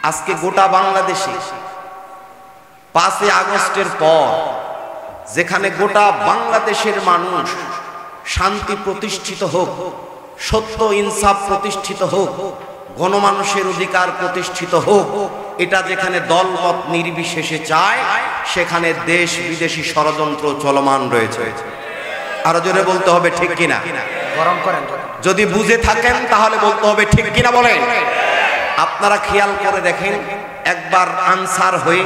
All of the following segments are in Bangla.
আজকে গোটা বাংলাদেশে 5 আগস্টের পর যেখানে গোটা বাংলাদেশের মানুষ শান্তি প্রতিষ্ঠিত হোক, সত্য ইনসাফ প্রতিষ্ঠিত হোক, গণমানুষের অধিকার প্রতিষ্ঠিত হোক, এটা যেখানে দলমত নির্বিশেষে চায়, সেখানে দেশ বিদেশি ষড়যন্ত্র চলমান রয়েছে। আরো জোরে বলতে হবে ঠিক কিনা? গরম করেন। যদি বুঝে থাকেন তাহলে বলতে হবে ঠিক কিনা বলেন। আপনারা খেয়াল করে দেখেন, একবার আনসার হয়ে,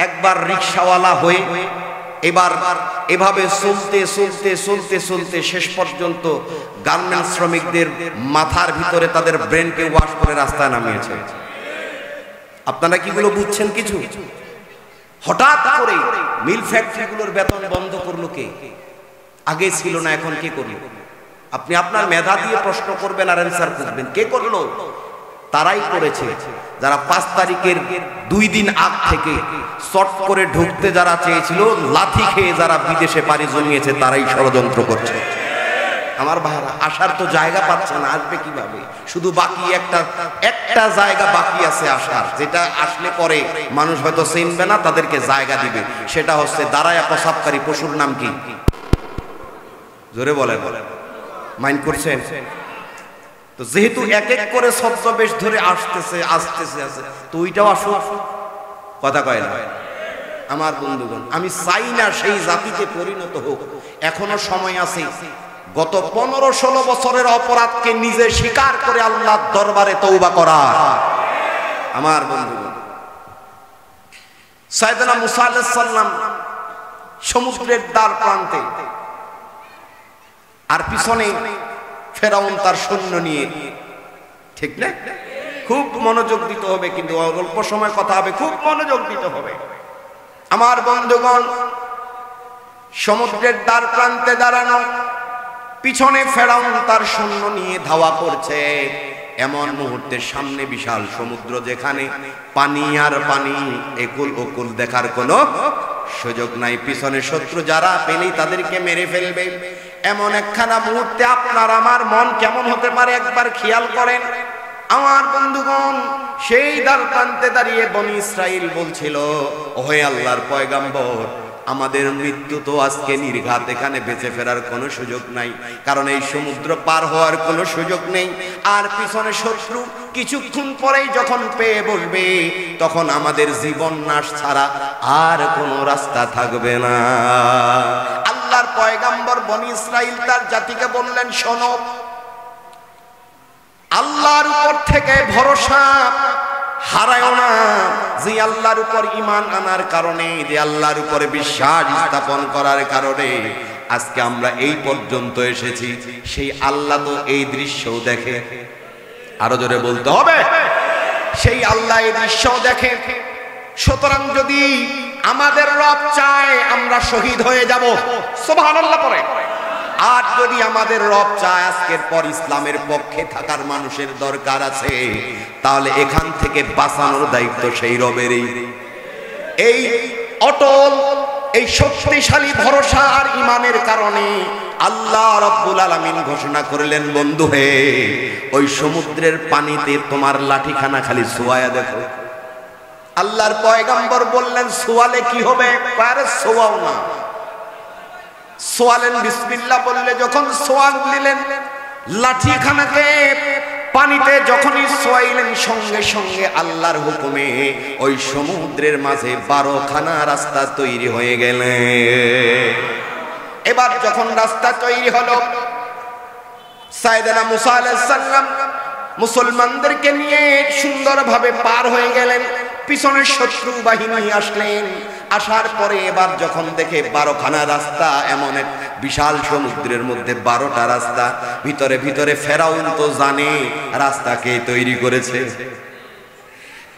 একবার রিকশাওয়ালা হয়ে, এবার এভাবে চলতে চলতে চলতে চলতে শেষ পর্যন্ত গার্মেন্টস শ্রমিকদের মাথার ভিতরে তাদের ব্রেনকে ওয়াশ করে রাস্তায় নামিয়েছে। আপনারা কিগুলো বুঝছেন? কিছু হঠাৎ করে মিল ফ্যাক্টরিগুলোর বেতন বন্ধ করলো কে? আগে ছিল না, এখন কে করলো? আপনি আপনার মেধা দিয়ে প্রশ্ন করবেন আর অ্যানসার খুঁজবেন। কে করলো? তারাই করেছে যারা 5 তারিখের 2 দিন আগ থেকে শর্ট করে ঢুকতে যারা চেয়েছিল, লাথি খেয়ে যারা বিদেশে পাড়ি জমিয়েছে, তারাই ষড়যন্ত্র করছে। আমার ভাইরা আসার তো জায়গা পাচ্ছে না, আসবে কিভাবে? শুধু বাকি একটা জায়গা বাকি আছে আসার, যেটা আসলে পরে মানুষ হয়তো চিনবে না, তাদেরকে জায়গা দিবে। সেটা হচ্ছে দাঁড়ায়া প্রসাবকারী পশুর নাম কি? জোরে বলেন, মাইন্ড করছেন? তো যেহেতু এক এক করে ছদ্মবেশ ধরে আসতেছে তো ওইটাও আসুক, কথা কয় না। আমার বন্ধুগণ, আমি চাই না সেই জাতিতে পরিণত হোক। এখনো সময় আছে। গত 15-16 বছরের অপরাধকে নিজে স্বীকার করে আল্লাহর দরবারে তওবা করার। আমার বন্ধুগণ, সাইয়েদনা মুসা আলাইহিস সালাম সমুদ্রের দ্বার প্রান্তে, আর পিছনে ফেরাউন তার সৈন্য নিয়ে, ঠিক না? খুব মনোযোগ দিতে হবে, কিন্তু অল্প সময় কথা হবে, খুব মনোযোগ দিতে হবে। আমার বন্ধুগণ, সমুদ্রের দ্বার প্রান্তে দাঁড়ানো, পিছনে ফেরাউন তার সৈন্য নিয়ে ধাওয়া করছে। এমন মুহূর্তে সামনে বিশাল সমুদ্র, যেখানে পানি আর পানি, একুল ওকুল দেখার কোনো সুযোগ নাই। পিছনে শত্রু যারা পেলেই তাদেরকে মেরে ফেলবে। এমন একখানা মুহূর্তে আপনার আমার মন কেমন হতে পারে একবার খেয়াল করেন। আমার বন্ধুগণ, সেই দ্বার প্রান্তে দাঁড়িয়ে বনি ইসরাইল বলছিল, ওহে আল্লাহর পয়গাম্বর, আমাদের মৃত্যু তো আজকে নির্ঘাত, এখানে বেঁচে ফেরার কোনো সুযোগ নাই, কারণ এই সমুদ্র পার হওয়ার কোনো সুযোগ নেই। আর পিছনে শত্রু কিছুক্ষণ পরেই যখন পেয়ে বসবে, তখন আমাদের জীবন নাশ ছাড়া আর কোনো রাস্তা থাকবে না। আল্লাহর পয়গাম্বর বনি ইসরাইল তার জাতিকে বললেন, শোনো, আল্লাহর উপর থেকে ভরসা হারায়ও না। যে আল্লাহর উপর ঈমান আনার কারণে, যে আল্লাহর উপরে বিশ্বাস স্থাপন করার কারণে আজকে আমরা এই পর্যন্ত এসেছি, সেই আল্লাহ তো এই দৃশ্যও দেখে। আরো জোরে বলতে হবে, সেই আল্লাহ এই দৃশ্যও দেখে। সুতরাং যদি আমাদের রব চায় আমরা শহীদ হয়ে যাব, সুবহানাল্লাহ পড়ে। আর যদি আমাদের রব চায় আজকের পর ইসলামের পক্ষে থাকার মানুষের দরকার আছে, তাহলে এখান থেকে বাঁচানোর দায়িত্ব সেই রবেরই। এই অটল, এই শক্তিশালী ভরসা আর ঈমানের কারণে আল্লাহ রাব্বুল আলামিন ঘোষণা করলেন, বন্ধু হে, ওই সমুদ্রের পানিতে তোমার লাঠিখানা খালি ছোঁয়া দেখো। আল্লাহর পয়গম্বর বললেন, ছোঁয়ালে কি হবে? আরে ছোঁয়াও না। সোয়ালেন বিসমিল্লাহ বললে যখন সোয়াল দিলেন, লাঠিখানাকে পানিতে যখনই সোয়াইলেন, সঙ্গে সঙ্গে আল্লাহর হুকুমে ওই সমুদ্রের মাঝে 12খানা রাস্তা তৈরি হয়ে গেল। এবার যখন রাস্তা তৈরি হলো, সাইয়েদনা মুসা আলাইহিস সালাম মুসলমানদেরকে নিয়ে সুন্দরভাবে পার হয়ে গেলেন। পিছনে শত্রু বাহিনী আসলেন। আসার পরে এবার যখন দেখে 12খানা রাস্তা, এমন এক বিশাল সমুদ্রের মধ্যে 12টা রাস্তা, ভিতরে ভিতরে ফেরাউন তো জানে রাস্তা কে তৈরি করেছে।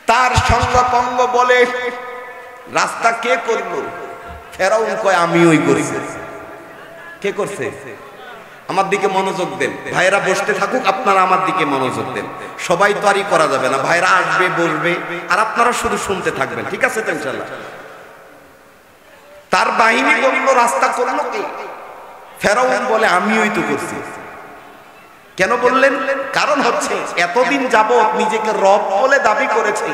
তার সঙ্গপঙ্গ বলে, রাস্তা কে করলো? ফেরাউন কয়, আমিই করেছি। কে করছে? আমার দিকে মনোযোগ দেন ভাইরা, বসতে থাকুক, আপনারা আমার দিকে মনোযোগ দেন। সবাই তো আরই করা যাবে না, ভাইরা আসবে বলবে আর আপনারা শুধু শুনতে থাকবেন, ঠিক আছে তো ইনশাআল্লাহ? তার বাহিনী বলল, রাস্তা করলো কে? ফেরাউন বলে, আমিই তো করছি। কেন বললেন? কারণ হচ্ছে এতদিন যাবত নিজেকে রব বলে দাবি করেছে,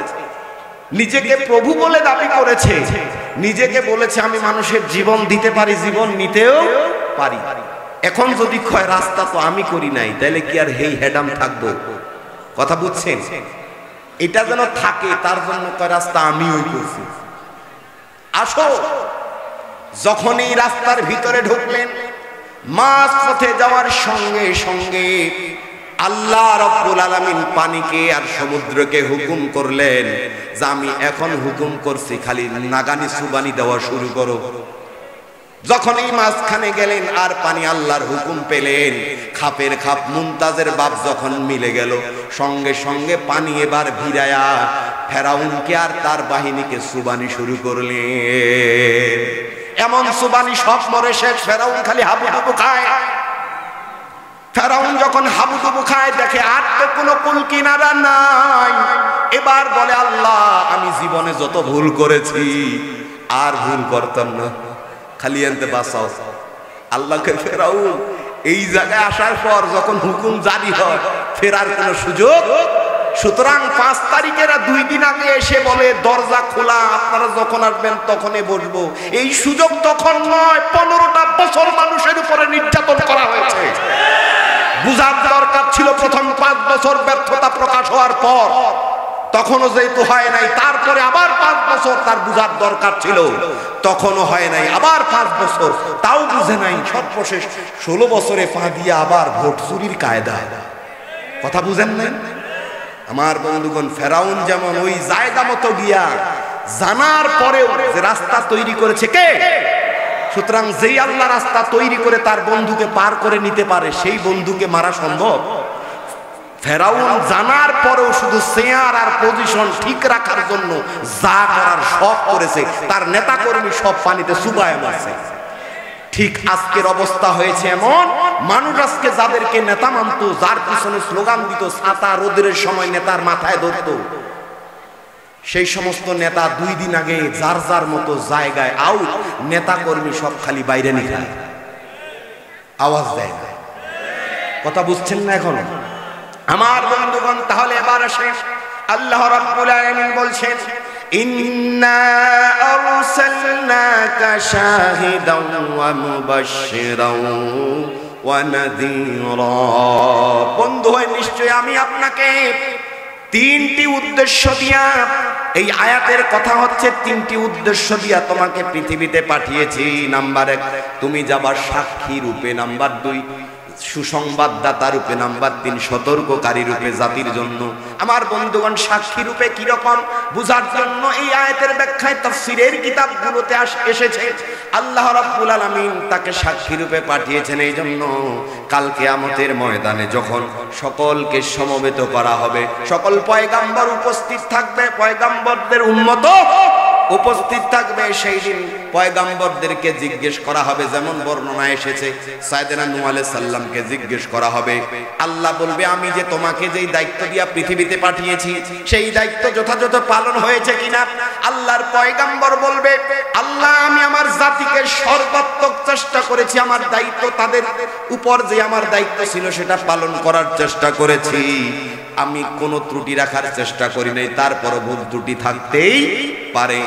নিজেকে প্রভু বলে দাবি করেছে, নিজেকে বলেছে আমি মানুষের জীবন দিতে পারি, জীবন নিতেও পারি। এখন যদি কয় রাস্তা তো আমি করি নাই, তাহলে কি আর হেই হেডাম থাকবো? কথা বুঝছেন? এটা যেন থাকে তার জন্য কয় রাস্তা আমিও করছি। আসো, যখনই রাস্তার ভিতরে ঢুকলেন, মাঝ পথে যাওয়ার সঙ্গে সঙ্গে আল্লাহ রাব্বুল আলামিন পানিকে আর সমুদ্রকে হুকুম করলেন যে আমি এখন হুকুম করছি খালি নাগানি সুবানি দেওয়া শুরু করো। যখনই মাঝখানে গেলেন আর পানি আল্লাহর হুকুম পেলেন, খাপের খাপ মুমতাজের বাপ যখন মিলে গেল, সঙ্গে সঙ্গে পানি এবার ভিড়ায়া ফেরাউনকে আর তার বাহিনীকে সুবানি শুরু করলেন। এমন সুবানি সব মরে শেষ, ফেরাউন খালি হাবুডুবু খায়। ফেরাউন যখন হাবুডুবু খায় দেখে আর তো কোনো কুল কিনারা নাই, এবার বলে আল্লাহ আমি জীবনে যত ভুল করেছি আর ভুল করতাম না, খালি আনতে বাঁচাও। আল্লাহকে ফেরাউন এই জায়গায় আসার পর যখন হুকুম জারি হয় ফেরার কোনো সুযোগ। সুতরাং 5 তারিখের 2 দিন আগে এসে বলে দরজা খোলা, আপনারা যখন আসবেন তখনই বসবো। এই সুযোগ তখন নয়, 15টা বছর মানুষের উপরে নির্যাতন করা হয়েছে। বুঝার দরকার ছিল প্রথম 5 বছর ব্যর্থতা প্রকাশ হওয়ার পর, তখনও যেহেতু হয় নাই, তারপরে আবার 5 বছর তার বুঝার দরকার ছিল, তখনও হয় নাই, আবার 5 বছর তাও বুঝে নাই। সর্বশেষ 16 বছরে পা দিয়ে আবার ভোট চুরির কায়দা। কথা বুঝেন নাই? আমার বন্ধুগণ, ফেরাউন যেমন ওই জায়গা মতো গিয়া জানার পরেও যে রাস্তা তৈরি করেছে কে? সুতরাং যেই আল্লাহ রাস্তা তৈরি করে তার বন্ধুকে পার করে নিতে পারে, সেই বন্ধুকে মারা সম্ভব? ফেরাউন জানার পরেও শুধু চেয়ার আর পজিশন ঠিক রাখার জন্য যা করার সব করেছে, তার নেতা কর্মী সব পানিতে চুবায় মারছে। ঠিক আজকের অবস্থা হয়েছে এমন, মানুষ আজকে যাদেরকে নেতা মানত, যার পিছনে স্লোগান দিত, ছাতা রোদের সময় নেতার মাথায় ধরত, সেই সমস্ত নেতা 2 দিন আগে যার যার মতো জায়গায় আউট, নেতা কর্মী সব খালি বাইরে নিখায়, আওয়াজ দেয় না। কথা বুঝছেন না এখন আমার বন্ধুগণ? তাহলে এবার আসে আল্লাহ রাব্বুল আলামিন বলছেন ইন্না আরসালনাকা শাহিদাও ওয়া মুবাশশিরাও ওয়া নাযীরা। বন্ধু হয় নিশ্চয় আমি আপনাকে 3টি উদ্দেশ্য দিয়া, এই আয়াতের কথা হচ্ছে 3টি উদ্দেশ্য দিয়া তোমাকে পৃথিবীতে পাঠিয়েছি। নাম্বার 1 তুমি যাবার সাক্ষী রূপে, নাম্বার 2 সুসংবাদদাতা রূপে, নাম্বার 3 সতর্ককারী রূপে জাতির জন্য। আমার বন্ধুগণ, সাক্ষী রূপে কি রকম বুঝার জন্য এই আয়াতের ব্যাখ্যায় তাফসীরের কিতাবগুলোতে এসেছে। আল্লাহ রাব্বুল আলামিন তাকে সাক্ষী রূপে পাঠিয়েছেন এই জন্য কাল কিয়ামতের ময়দানে যখন সকলকে সমবেত করা হবে, সকল পয়গাম্বর উপস্থিত থাকবে, পয়গাম্বরদের উম্মত উপস্থিত থাকবে, সেই দিন পয়গাম্বরদেরকে জিজ্ঞেস করা হবে, যেমন বর্ণনা এসেছে সাইয়েদনা নূহ আলাইহিস সালামকে জিজ্ঞেস করা হবে। আল্লাহ বলবে আমি যে তোমাকে যেই দায়িত্ব দিয়া পৃথিবীতে পাঠিয়েছি সেই দায়িত্ব যথাযথ পালন হয়েছে কিনা। আল্লাহর পয়গাম্বর বলবে আল্লাহ আমি আমার জাতিকে সর্বাত্মক চেষ্টা করেছি, আমার দায়িত্ব তাদের উপর যে আমার দায়িত্ব ছিল সেটা পালন করার চেষ্টা করেছি, আমি কোনো ত্রুটি রাখার চেষ্টা করি নাই, তারপর ভুল ত্রুটি থাকতেই পারে।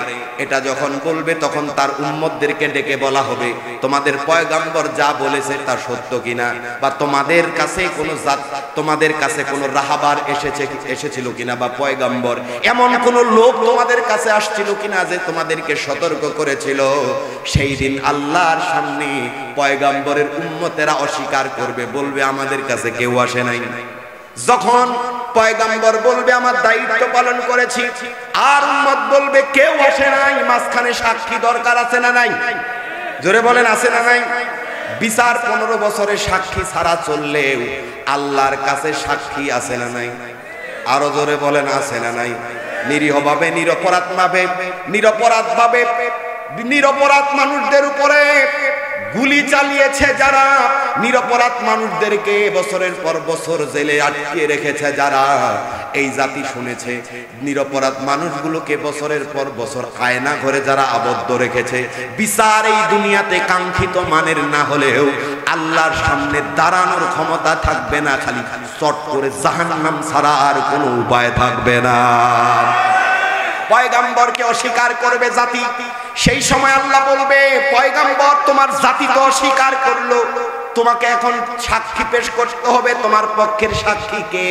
এটা যখন বলবে তখন তার উম্মতদেরকে ডেকে বলা হবে তোমাদের পয়গাম্বর যা বলেছে তা সত্য কিনা, বা তোমাদের কাছে কোনো রাহাবার এসেছিল কিনা, বা পয়গাম্বর এমন কোন লোক তোমাদের কাছে আসছিল কিনা যে তোমাদেরকে সতর্ক করেছিল। সেই দিন আল্লাহর সামনে পয়গাম্বরের উম্মতেরা অস্বীকার করবে, বলবে আমাদের কাছে কেউ আসে নাই। যখন পয়গাম্বর বলবে আমার দায়িত্ব পালন করেছি, আর উম্মত বলবে কেউ আসে নাই, মাঝখানে সাক্ষী দরকার আছে না নাই? জোরে বলেন আছে না নাই? বিচার 15 বছরে সাক্ষী ছাড়া চললেও আল্লাহর কাছে সাক্ষী আছে না নাই? আরো জোরে বলেন আছে না নাই? নিরীহভাবে নিরপরাধ মানুষদের উপরে গুলি চালিয়েছে যারা, নিরপরাধ মানুষদেরকে বছরের পর বছর জেলে আটকে রেখেছে যারা, এই জাতি শুনেছে নিরপরাধ মানুষগুলোকে বছরের পর বছর আয়না ঘরে যারা আবদ্ধ রেখেছে, বিচার এই দুনিয়াতে কাঙ্ক্ষিত মানের না হলেও আল্লাহর সামনে দাঁড়ানোর ক্ষমতা থাকবে না, খালি চট করে জাহান্নাম ছাড়া আর কোনো উপায় থাকবে না। পয়গাম্বরকে অস্বীকার করবে জাতি, সেই সময় আল্লাহ বলবে পয়গাম্বর তোমার জাতি তো অস্বীকার করলো, তোমাকে এখন সাক্ষী পেশ করতে হবে, তোমার পক্ষের সাক্ষীকে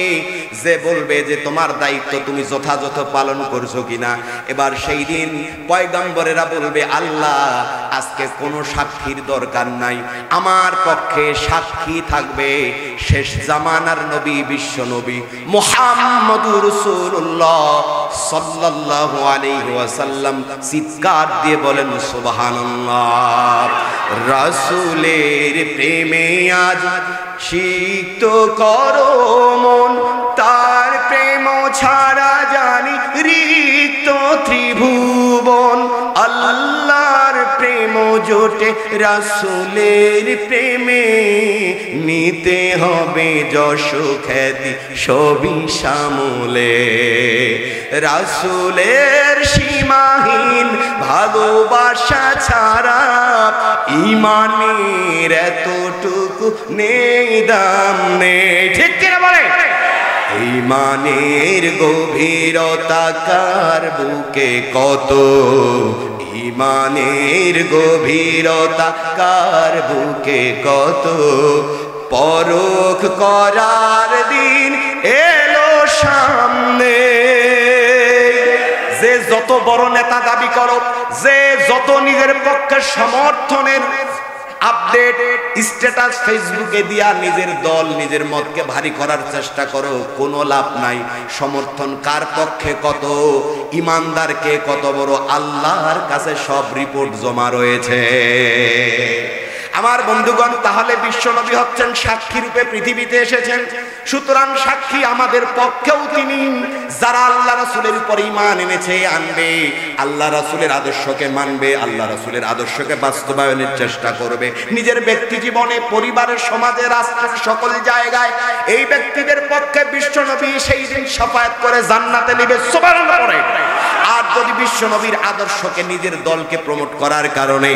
যে বলবে যে তোমার দায়িত্ব তুমি যথাযথ পালন করছো কিনা। এবার সেই দিন পয়গম্বরেরা বলবে আল্লাহ আজকে কোনো সাক্ষীর দরকার নাই, আমার পক্ষে সাক্ষী থাকবে শেষ জামানার নবী, বিশ্ব নবী মুহাম্মদুর রাসূলুল্লাহ সাল্লাল্লাহু আলাইহি ওয়াসাল্লাম। চিৎকার দিয়ে বলেন সুবহানাল্লাহ। রাসূলের প্রেমে আজ সিক্ত করো মন, তার প্রেম ছাড়া জানি রিক্ত ত্রিভুবন। আল্লাহর প্রেম জোটে রাসূলের প্রেমে, নিতে হবে যশ খ্যাতি সবই সামলে। রাসূলের সীমাহীন ভালোবাসা ছাড়া ঈমানের এতটুকু নেই দাম নেই, ঠিক কিনা বলে? ঈমানের গভীরতা কার বুকে কত, ঈমানের গভীরতা কার বুকে কত, পরখ করার দিন এলো সামনে। যে যত বড় নেতা দাবি করো, যে যত নিজের পক্ষে সমর্থনের আপডেট স্ট্যাটাস ফেসবুকে দিয়া নিজের দল নিজের মতকে ভারী করার চেষ্টা করো, কোনো লাভ নাই। সমর্থন কার পক্ষে কত, ইমানদারকে কত বড়, আল্লাহর কাছে সব রিপোর্ট জমা রয়েছে। আমার বন্ধুগণ, তাহলে বিশ্বনবী হচ্ছেন সাক্ষী রূপে পৃথিবীতে এসেছেন, সুতরাং সাক্ষী আমাদের পক্ষেও তিনি। যারা আল্লাহ রাসূলের উপর ঈমান এনেছে, আনবে, আল্লাহ রাসূলের আদর্শকে মানবে, আল্লাহ রাসূলের আদর্শকে বাস্তবায়নের চেষ্টা করবে নিজের ব্যক্তি জীবনে, পরিবারের, সমাজে, রাষ্ট্রের সকল জায়গায়, এই ব্যক্তিদের পক্ষে বিশ্বনবী সেই দিন শাফায়াত করে জান্নাতে নেবে। সুবহানাল্লাহ পড়ে। আর যদি বিশ্বনবীর আদর্শকে, নিজের দলকে প্রমোট করার কারণে,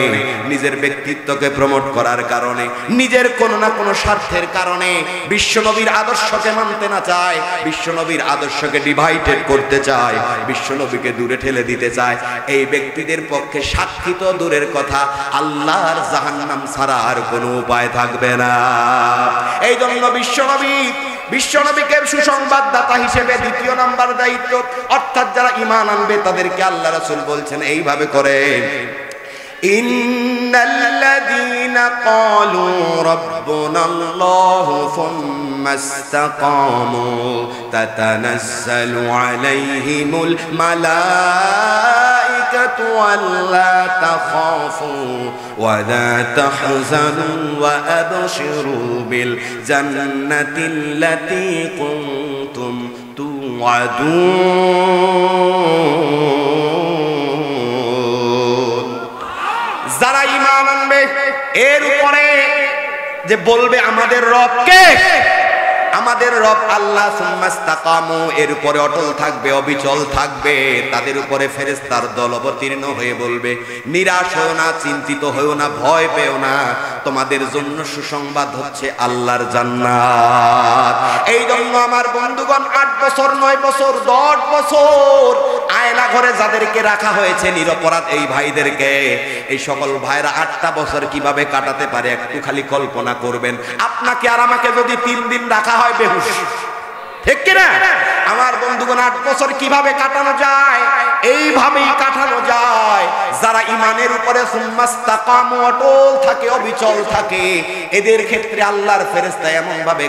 নিজের ব্যক্তিত্বকে প্রমোট করার কারণে, নিজের কোনো না কোনো স্বার্থের কারণে বিশ্বনবীর আদর্শকে মানতে না চায়, বিশ্বনবীর আদর্শকে ডিভাইডেড করতে চায়, বিশ্বনবীকে দূরে ঠেলে দিতে চায়, এই ব্যক্তিদের পক্ষে সাক্ষী তো দূরের কথা, আল্লাহর জাহান্নাম ছাড়া আর কোনো উপায় থাকবে না। এই জন্য বিশ্বনবীকে সুসংবাদদাতা হিসেবে দ্বিতীয় নাম্বার দায়িত্ব, অর্থাৎ যারা ঈমান আনবে তাদেরকে আল্লাহ রাসূল বলছেন এইভাবে করে, ইন্নাল্লাযীনা ক্বালু রাব্বুনাল্লাহু সুম্মা ইসতাকামু তাতানাজ্জালু আলাইহিমুল মালাইকাতু আল্লা তাখাফু ওয়া লা তাহজানু ওয়া আবশিরু বিল জান্নাতিল্লাতী কুনতুম তুআদুন। যারা ঈমান আনবে, এর উপরে যে বলবে আমাদের রব কে, আমাদের রব আল্লাহ, সুম্মা ইসতাকামু, এর উপরে অটল থাকবে, অবিচল থাকবে, তাদের উপরে ফেরেশতার দল অবতীর্ণ হয়ে বলবে নিরাশ হও না, চিন্তিত হও না, ভয় পেও না, তোমাদের জন্য সুসংবাদ হচ্ছে আল্লাহর জান্নাত। এই জন্য আমার বন্ধুগণ, 8 বছর 9 বছর 10 বছর আয়না ঘরে যাদেরকে রাখা হয়েছে, নিরপরাধ এই ভাইদেরকে, এই সকল ভাইরা 8টা বছর কিভাবে কাটাতে পারে একটু খালি কল্পনা করবেন। আপনাকে আর আমাকে যদি 3 দিন রাখা হয় বেহুশ, ঠিক কিনা? আমার বন্ধুগণ, 8 বছর কিভাবে কাটানো যায়? এইভাবেই কাটানো যায়। যারা ঈমানের উপরে সুম্মা ইসতাকামু, অটল থাকে, অবিচল থাকে, এদের ক্ষেত্রে আল্লাহর ফেরেশতা এমন ভাবে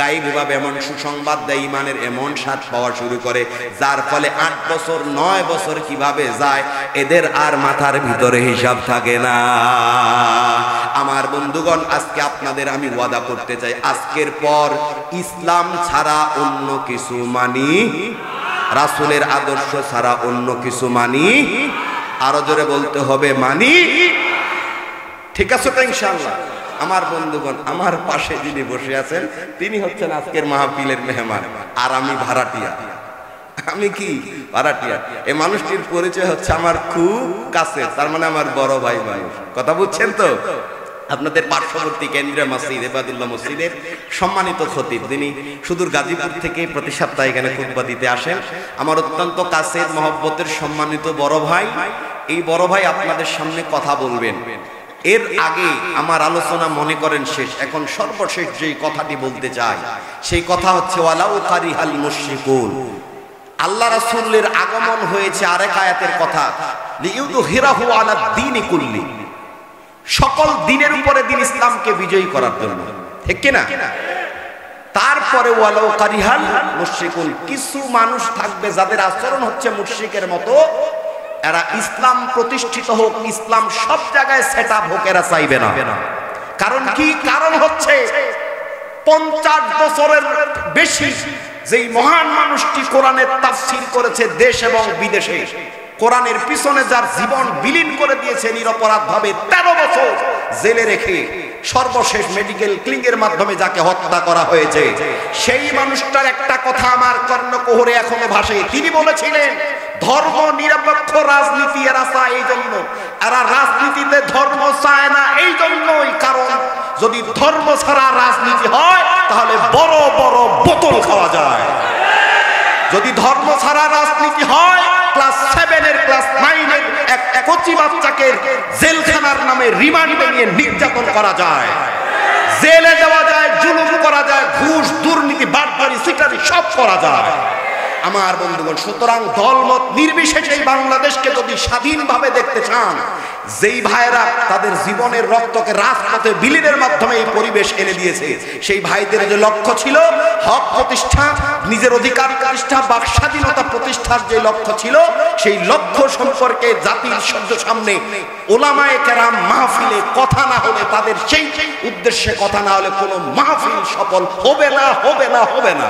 গায়েবীভাবে এমন সুসংবাদ দেয়, ঈমানের এমন স্বাদ পাওয়া শুরু করে, যার ফলে 8 বছর 9 বছর কিভাবে যায় এদের আর মাথার ভিতরে হিসাব থাকে না। আমার বন্ধুগণ, আজকে আপনাদের আমি ওয়াদা করতে চাই, আজকের পর ইসলাম ছাড়া অন্য কিছু মানি, রাসূলের আদর্শ ছাড়া অন্য কিছু মানি, আরো জোরে বলতে হবে মানি। ঠিক আছে তো ইনশাআল্লাহ? আমার বন্ধুগণ, আমার পাশে যিনি বসে আছেন তিনি হচ্ছেন আজকের মাহফিলের মেহমান, আর আমি ভাড়াটিয়া। আমি কি ভাড়াটিয়া? এই মানুষটির পরিচয় হচ্ছে আমার খুব কাছে, তার মানে আমার বড় ভাই মানুষ। কথা বুঝছেন তো? আপনাদের পার্শ্ববর্তী কেন্দ্রীয় মসজিদ ইবাদুল্লাহ মসজিদের সম্মানিত খতিব, যিনি সুদূর গাজীপুর থেকে প্রতি সপ্তাহে এখানে খুতবা দিতে আসেন, আমার অত্যন্ত কাছের মহব্বতের সম্মানিত বড় ভাই। এই বড় ভাই আপনাদের সামনে কথা বলবেন। এর আগে আমার আলোচনা মনে করেন শেষ, এখন সর্বশেষ যেই কথাটি বলতে চাই সেই কথা হচ্ছে ওয়ালাউ কারিহাল মুশরিকুন। আল্লাহ রাসূলের আগমন হয়েছে আরেক আয়াতের কথা, লিইউযহিরাহু আলা দ্বীনি কুল্লি, সকল দিনের উপরে দিন ইসলামকে বিজয়ী করার জন্য, ঠিক কি না? তারপরে ওয়ালাউ কারিহাল মুশরিকুন, কিছু মানুষ থাকবে যাদের আচরণ হচ্ছে মুশরিকের মতো, এরা ইসলাম প্রতিষ্ঠিত হোক, ইসলাম সব জায়গায় সেটআপ হোক, এরা চাইবে না। কারণ কি? কারণ হচ্ছে 50 বছরের বেশি যেই মহান মানুষটি কোরআনের তাফসীর করেছে দেশ এবং বিদেশে, কোরআনের পিছনে যার জীবন বিলীন করে দিয়েছে নিরপরাধ ভাবে 13 বছর জেলে রেখে, সর্বশেষ মেডিকেল ক্লিনিকের মাধ্যমে যাকে হত্যা করা হয়েছে, সেই মানুষটার একটা কথা আমার কর্ণকুহরে এখনো ভাসে। তিনি বলেছিলেন, ধর্ম নিরপেক্ষ রাজনীতি এরা চায় এই জন্য, এরা রাজনীতিতে ধর্ম চায় না এই জন্যই, কারণ যদি ধর্ম ছাড়া রাজনীতি হয় তাহলে বড় বড় বোতল খাওয়া যায়। যদি ধর্ম ছাড়া রাজনীতি হয়, ক্লাস 7 এর ক্লাস 9 এর এক কচি বাচ্চাকে জেলখানার নামে রিমান্ডে নিয়ে নির্যাতন করা যায়, জেলে দেওয়া যায়, জুলুম করা যায়, ঘুষ, দুর্নীতি, বাটপারি, সিটারি সব করা যায়। আমার বন্ধুগণ, সুতরাং দলমত নির্বিশেষে বাংলাদেশকে যদি স্বাধীনভাবে দেখতে চান, যেই ভাইরা তাদের জীবনের রক্তকে রাজপথে বিলীনের মাধ্যমে এই পরিবেশ এনে দিয়েছে, সেই ভাইদের যে লক্ষ্য ছিল হক প্রতিষ্ঠা, নিজের অধিকার প্রতিষ্ঠা, বাক স্বাধীনতা প্রতিষ্ঠার যে লক্ষ্য ছিল, সেই লক্ষ্য সম্পর্কে জাতির সামনে ওলামায়ে কেরাম মাহফিলে কথা না হলে, তাদের সেই উদ্দেশ্যে কথা না হলে কোনো মাহফিল সফল হবে না, হবে না, হবে না।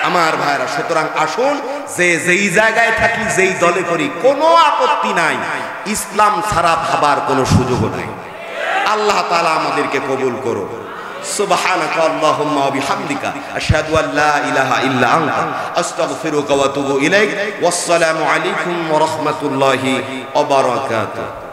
আমার ভাইরা, সুতরাং আসুন, যে যেই জায়গায় থাকি, যেই দলে করি, কোনো আপত্তি নাই, ইসলাম ছাড়া ভাবার কোনো সুযোগ নাই। আল্লাহ তাআলা আমাদেরকে কবুল করো। সুবহানাকা আল্লাহুম্মা ওয়া বিহামদিকা আশহাদু আল্লা ইলাহা ইল্লা আনতা আস্তাগফিরুকা ওয়া আতুবু ইলাইক। ওয়াসসালামু আলাইকুম ওয়া রাহমাতুল্লাহি ওয়া বারাকাতুহু।